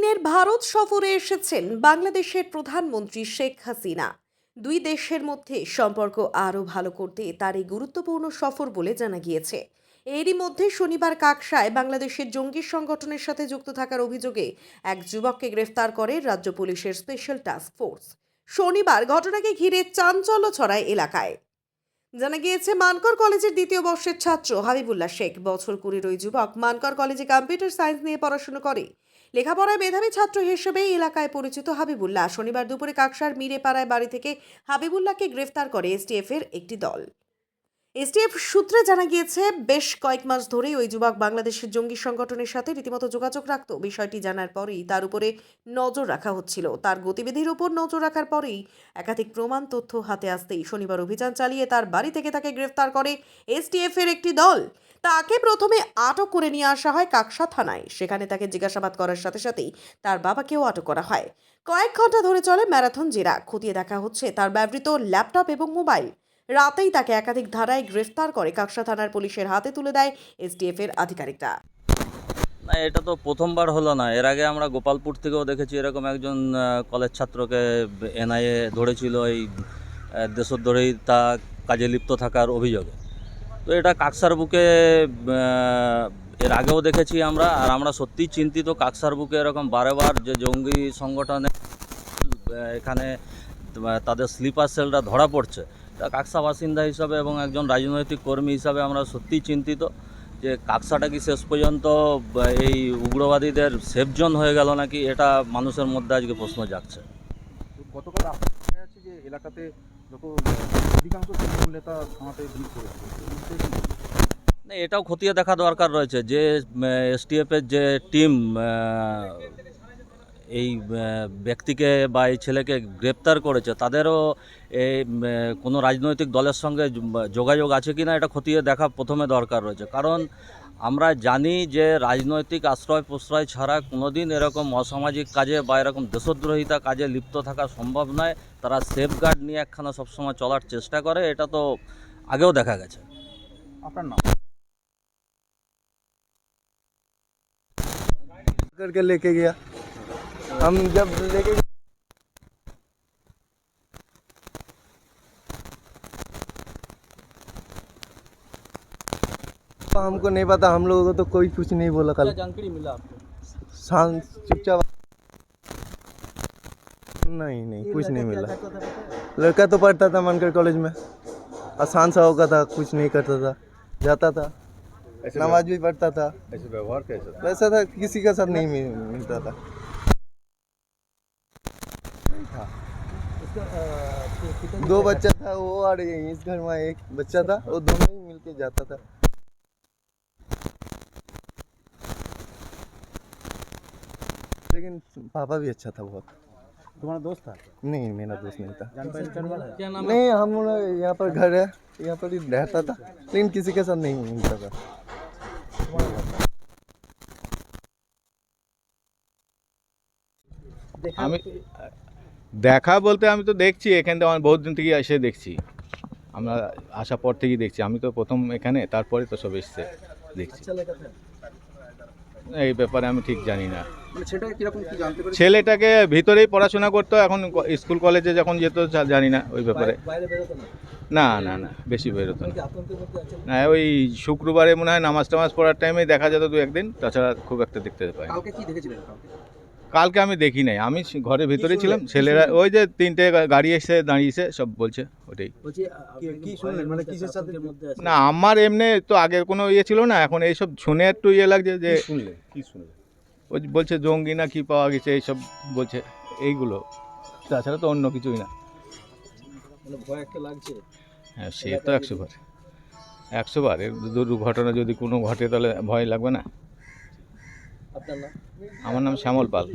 দুদিনের ভারত সফরে এসেছেন বাংলাদেশের প্রধানমন্ত্রী শেখ হাসিনা। দুই দেশের মধ্যে সম্পর্ক আরও ভালো করতে তার এই গুরুত্বপূর্ণ সফর বলে জানা গিয়েছে। এরই মধ্যে শনিবার কাকসায় বাংলাদেশের জঙ্গি সংগঠনের সাথে যুক্ত থাকার অভিযোগে এক যুবককে গ্রেফতার করে রাজ্য পুলিশের স্পেশাল টাস্ক ফোর্স। শনিবার ঘটনাকে ঘিরে চাঞ্চল্য ছড়ায় এলাকায়। জানা গিয়েছে, মানকর কলেজের দ্বিতীয় বর্ষের ছাত্র হাবিবুল্লাহ শেখ বছর 20 ওই যুবক মানকর কলেজে কম্পিউটার সায়েন্স নিয়ে পড়াশোনা করে। লেখাপড়ায় মেধাবী ছাত্র হিসেবে এলাকায় পরিচিত হাবিবুল্লাহ শনিবার দুপুরে কাকসার মিরেপাড়ায় বাড়ি থেকে হাবিবুল্লাহকে গ্রেফতার করে এসটিএফ এর একটি দল। এসটিএফ সূত্রে জানা গিয়েছে, বেশ কয়েক মাস ধরেই ওই যুবক বাংলাদেশের জঙ্গি সংগঠনের সাথে রীতিমতো যোগাযোগ রাখত। বিষয়টি জানার পরেই তার উপরে নজর রাখা হচ্ছিল। তার গতিবিধির উপর নজর রাখার পরেই একাধিক প্রমাণ তথ্য হাতে আসতেই শনিবার অভিযান চালিয়ে তার বাড়ি থেকে তাকে গ্রেফতার করে এসটিএফ এর একটি দল। তাকে প্রথমে আটক করে নিয়ে আসা হয় কাকসা থানায়। সেখানে তাকে জিজ্ঞাসাবাদ করার সাথে সাথেই তার বাবাকেও আটক করা হয়। কয়েক ঘন্টা ধরে চলে ম্যারাথন জেরা। খতিয়ে দেখা হচ্ছে তার ব্যবহৃত ল্যাপটপ এবং মোবাইল। রাতেই তাকে একাধিক ধারায় গ্রেফতার করে কাকসা থানার পুলিশের হাতে তুলে দেয় এসটিএফ এর আধিকারিকরা। না, এটা তো প্রথমবার হলো না। এর আগে আমরা গোপালপুর থেকেও দেখেছি এরকম একজন কলেজ ছাত্রকে এনআইএ ধরেছিল এই দেশদ্রোহী তা কাজে লিপ্ত থাকার অভিযোগে। তো এটা কাকসার বুকে এর আগেও দেখেছি আমরা, আর আমরা সত্যিই চিন্তিত। কাকসার বুকে এরকম বারেবার যে জঙ্গি সংগঠনে এখানে তাদের স্লিপার সেলরা ধরা পড়ছে, তা কাকসা বাসিন্দা হিসাবে এবং একজন রাজনৈতিক কর্মী হিসাবে আমরা সত্যিই চিন্তিত যে কাকসাটা কি শেষ পর্যন্ত এই উগ্রবাদীদের সেফ জোন হয়ে গেল নাকি, এটা মানুষের মধ্যে আজকে প্রশ্ন জাগছে। গতকাল আপনার দেখা যাচ্ছে যে এলাকাতে যত অধিকাংশ তৃণমূল নেতা থানাতে ভিড় করেছে, না, এটাও খতিয়ে দেখা দরকার রয়েছে যে এসটিএফের যে টিম এই ব্যক্তিকে বা এই ছেলেকে গ্রেপ্তার করেছে, তাদেরও এই কোনো রাজনৈতিক দলের সঙ্গে যোগাযোগ আছে কি না এটা খতিয়ে দেখা প্রথমে দরকার রয়েছে। কারণ আমরা জানি যে রাজনৈতিক আশ্রয় প্রশ্রয় ছাড়া কোনোদিন এরকম অসামাজিক কাজে বা এরকম দেশদ্রোহিতা কাজে লিপ্ত থাকা সম্ভব নয়। তারা সেফগার্ড নিয়ে একখানা সবসময় চলার চেষ্টা করে, এটা তো আগেও দেখা গেছে। আপনার নাম करके लेके गया। हम जब लेके हमको नहीं पता, हम लोगों को तो कोई कुछ नहीं बोला। कल क्या जानकारी मिला आपको? शांत चुपचाप। नहीं कुछ नहीं मिला। लड़का तो पढ़ता था मानकर कॉलेज में, आसान सा होगा था, कुछ नहीं करता था, जाता था, नमाज भी पढ़ता था। ऐसे व्यवहार कैसा? वैसा था, किसी के साथ नहीं मिलता था। दो बच्चा था वो, और इस घर में एक बच्चा था, वो दोनों ही मिलके जाता था। लेकिन पापा भी अच्छा था बहुत। तुम्हारा दोस्त था? नहीं, मेरा दोस्त नहीं था। जान पहचान वाला है? क्या नाम? नहीं, हम लोग यहाँ पर घर है, यहाँ पर ही रहता था, लेकिन किसी के साथ नहीं मिलता था। আমি দেখা বলতে আমি তো দেখছি এখান থেকে, বহুত দিন থেকে এসে দেখছি, আমরা আসার পর থেকেই দেখছি। আমি তো প্রথম এখানে, তারপরে তো সব এসছে দেখছি। এই ব্যাপারে আমি ঠিক জানি না। ছেলেটাকে কিরকম কি জানতে পেরেছেন? ছেলেটাকে ভিতরেই পড়াশোনা করতো, এখন স্কুল কলেজে যখন যেত জানি না ওই ব্যাপারে। বাইরে বেরোতো না? না বেশি বেরোতো না। আতঙ্কের মধ্যে আছেন? না, ওই শুক্রবারে মনে হয় নামাজ টামাজ পড়ার টাইমে দেখা যেত দু একদিন, তাছাড়া খুব একটা দেখতে পাই। কালকে কি দেখেছিলেন? কালকে আমি দেখি নাই, আমি ঘরের ভিতরে ছিলাম। ছেলেরা ওই যে তিনটে গাড়ি এসে দাঁড়িয়েছে সব বলছে ওটাই। বলছি কি শুনলেন, মানে কিসের সাথে মধ্যে আছে? না, আমার এমনি তো আগের কোনো ইয়ে ছিল না, এখন এইসব শুনে একটু ইয়ে লাগছে যে কি শুনলেন? ওই বলছে জঙ্গি না কি পাওয়া গেছে, এইসব বলছে এইগুলো, তাছাড়া তো অন্য কিছুই না। মানে ভয় একটা লাগছে? হ্যাঁ, সে তো 100 বার এর দুর্ঘটনা যদি কোনো ঘটে তাহলে ভয় লাগবে না। আপনার নাম? আমার নাম শ্যামল পাল।